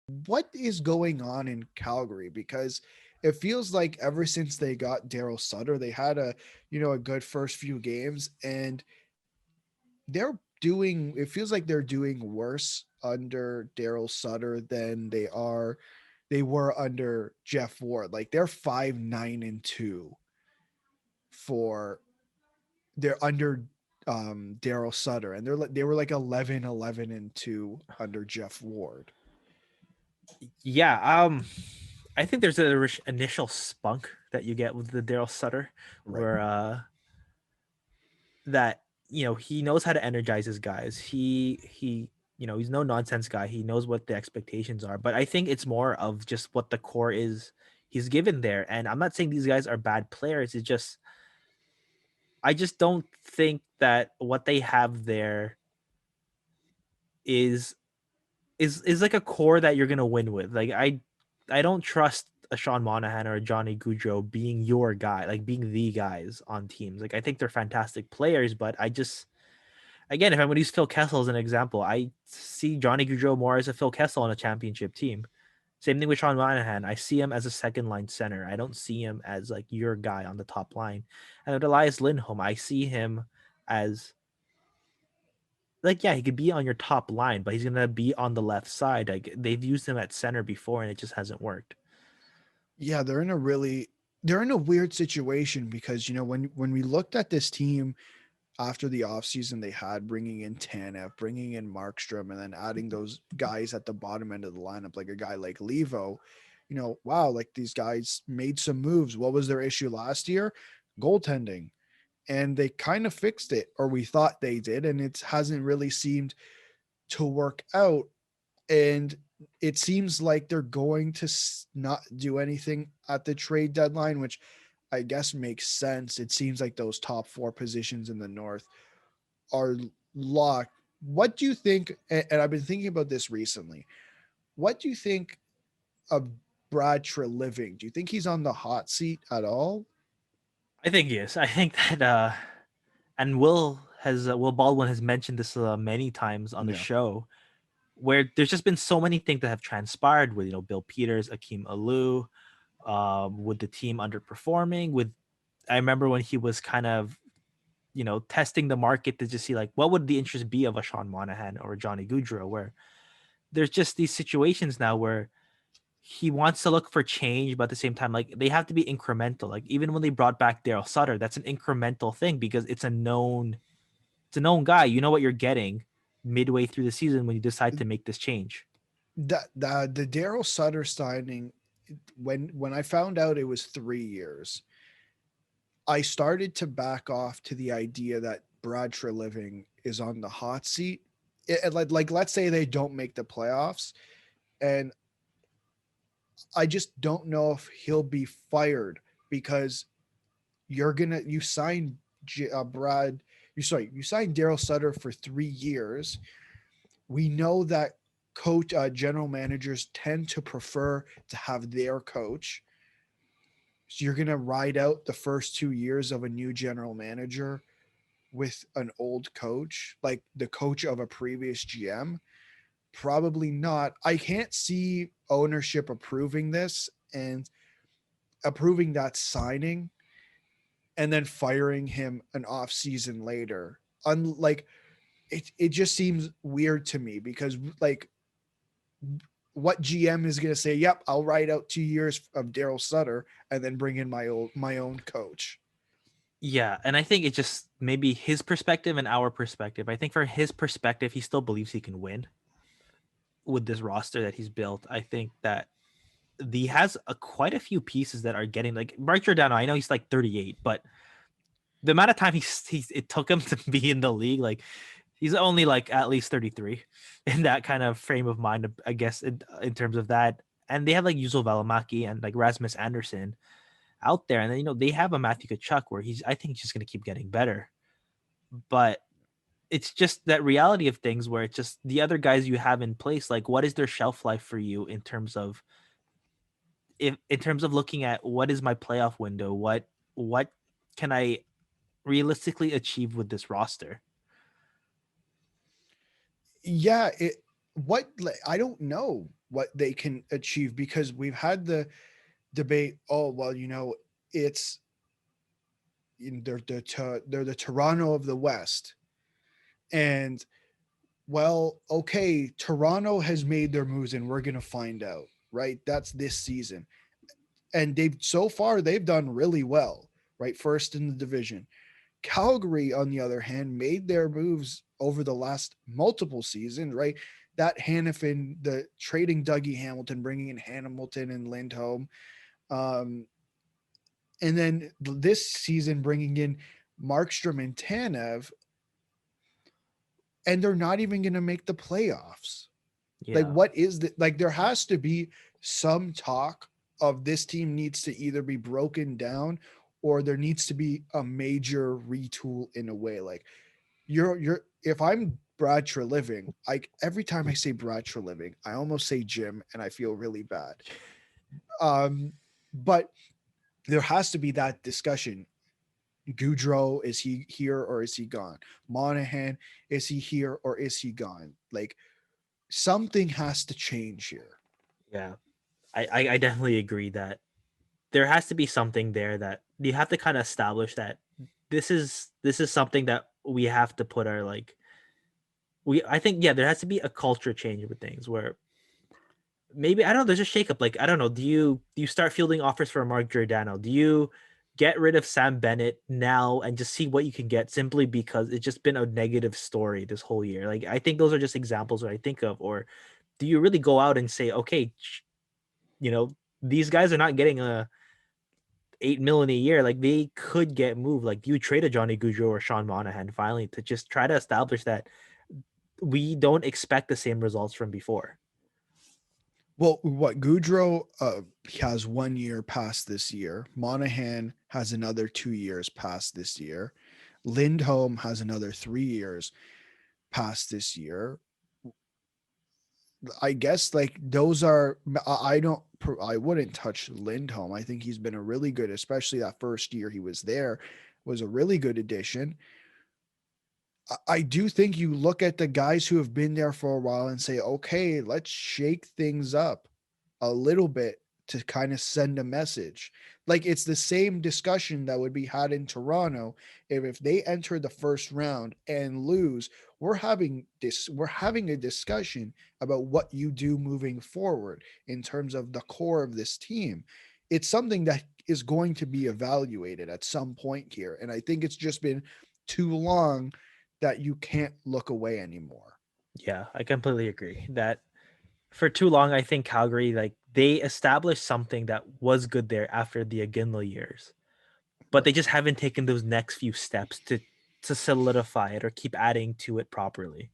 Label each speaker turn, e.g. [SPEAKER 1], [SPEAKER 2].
[SPEAKER 1] what is going on in Calgary? Because it feels like ever since they got Darryl Sutter, they had a good first few games, and they're doing. It feels like they're doing worse under Darryl Sutter than they were under Jeff Ward. Like they're 5-9-2 for they're under Darryl Sutter, and they were like 11-11-2 under Jeff Ward.
[SPEAKER 2] Yeah, I think there's an initial spunk that you get with the Darryl Sutter,
[SPEAKER 1] Right.
[SPEAKER 2] where that he knows how to energize his guys. He's no nonsense guy. He knows what the expectations are. But I think it's more of just what the core is he's given there. And I'm not saying these guys are bad players. It's just I just don't think that what they have there is is like a core that you're gonna win with. Like I don't trust a Sean Monahan or a Johnny Gaudreau being your guy, like being the guys on teams. Like I think they're fantastic players, but I just again, if I'm going to use Phil Kessel as an example, I see Johnny Gaudreau more as a Phil Kessel on a championship team. Same thing with Sean Monahan. I see him as a second line center. I don't see him as like your guy on the top line. And with Elias Lindholm, I see him as like, yeah, he could be on your top line, but he's gonna be on the left side. Like they've used him at center before, and it just hasn't worked.
[SPEAKER 1] Yeah, they're in a weird situation because when we looked at this team after the offseason they had, bringing in Tanev, bringing in Markstrom, and then adding those guys at the bottom end of the lineup, like a guy like Levo, wow, like these guys made some moves. What was their issue last year? Goaltending. And they kind of fixed it, or we thought they did, and it hasn't really seemed to work out. And it seems like they're going to not do anything at the trade deadline, which I guess makes sense. It seems like those top four positions in the North are locked. What do you think? And I've been thinking about this recently. What do you think of Brad Treliving? Do you think he's on the hot seat at all?
[SPEAKER 2] I think he is. I think that and Will Baldwin has mentioned this many times on the
[SPEAKER 1] Yeah.
[SPEAKER 2] show, where there's just been so many things that have transpired with Bill Peters, Akeem Alou, with the team underperforming. With I remember when he was kind of testing the market to just see like what would the interest be of a Sean Monahan or a Johnny Gaudreau, where there's just these situations now where he wants to look for change, but at the same time, like they have to be incremental. Like even when they brought back Darryl Sutter, that's an incremental thing because it's a known guy. You know what you're getting midway through the season when you decide to make this change.
[SPEAKER 1] The Darryl Sutter signing, when I found out it was 3 years, I started to back off to the idea that Brad Treliving is on the hot seat. Like let's say they don't make the playoffs, and I just don't know if he'll be fired because you sign Brad. You signed Darryl Sutter for 3 years. We know that general managers tend to prefer to have their coach. So you're gonna ride out the first 2 years of a new general manager with an old coach, like the coach of a previous GM? Probably not. I can't see ownership approving this and approving that signing and then firing him an off season later. Unlike it just seems weird to me because like what GM is going to say, "Yep, I'll write out 2 years of Darryl Sutter and then bring in my own coach."
[SPEAKER 2] Yeah, and I think it's just maybe his perspective and our perspective. I think for his perspective, he still believes he can win with this roster that he's built. I think that he has quite a few pieces that are getting like Mark Giordano. I know he's like 38, but the amount of time it took him to be in the league, like he's only like at least 33 in that kind of frame of mind, I guess, in terms of that. And they have like Yuzo Valimaki and like Rasmus Anderson out there. And then, they have a Matthew Kachuk where I think he's just going to keep getting better. But it's just that reality of things where it's just the other guys you have in place, like what is their shelf life for you in terms of in terms of looking at what is my playoff window, what can I realistically achieve with this roster?
[SPEAKER 1] Yeah, I don't know what they can achieve, because we've had the debate. Oh well, it's they're the Toronto of the West, and well, okay, Toronto has made their moves, and we're gonna find out, right? That's this season, and they've done really well, right? First in the division. Calgary, on the other hand, made their moves over the last multiple seasons, right? That Hannafin, the trading Dougie Hamilton, bringing in Hamilton and Lindholm, um, and then this season bringing in Markstrom and Tanev, and they're not even going to make the playoffs. Like,
[SPEAKER 2] Yeah.
[SPEAKER 1] what is the like? There has to be some talk of this team needs to either be broken down, or there needs to be a major retool in a way. Like, you're if I'm Brad Treliving, like every time I say Brad Treliving, I almost say Jim, and I feel really bad. But there has to be that discussion. Goudreau, is he here or is he gone? Monahan, is he here or is he gone? Like, something has to change here.
[SPEAKER 2] Yeah. I definitely agree that there has to be something there that you have to kind of establish that this is something that we have to put our like we I think yeah, there has to be a culture change with things where maybe I don't know, there's a shakeup. Like I don't know, do you start fielding offers for Mark Giordano? Do you get rid of Sam Bennett now and just see what you can get simply because it's just been a negative story this whole year? Like I think those are just examples that I think of. Or do you really go out and say, okay, you know, these guys are not getting a 8 million a year. Like they could get moved. Like you trade a Johnny Gaudreau or Sean Monahan finally to just try to establish that we don't expect the same results from before.
[SPEAKER 1] Well, what Goudreau has 1 year past this year. Monahan has another 2 years past this year. Lindholm has another 3 years past this year. I guess like those are I don't I wouldn't touch Lindholm. I think he's been a really good, especially that first year he was there, was a really good addition. I do think you look at the guys who have been there for a while and say, okay, let's shake things up a little bit to kind of send a message. Like, it's the same discussion that would be had in Toronto if they enter the first round and lose. We're having a discussion about what you do moving forward in terms of the core of this team. It's something that is going to be evaluated at some point here. And I think it's just been too long that you can't look away anymore.
[SPEAKER 2] Yeah, I completely agree that for too long, I think Calgary, like they established something that was good there after the Aginla years, but they just haven't taken those next few steps to solidify it or keep adding to it properly.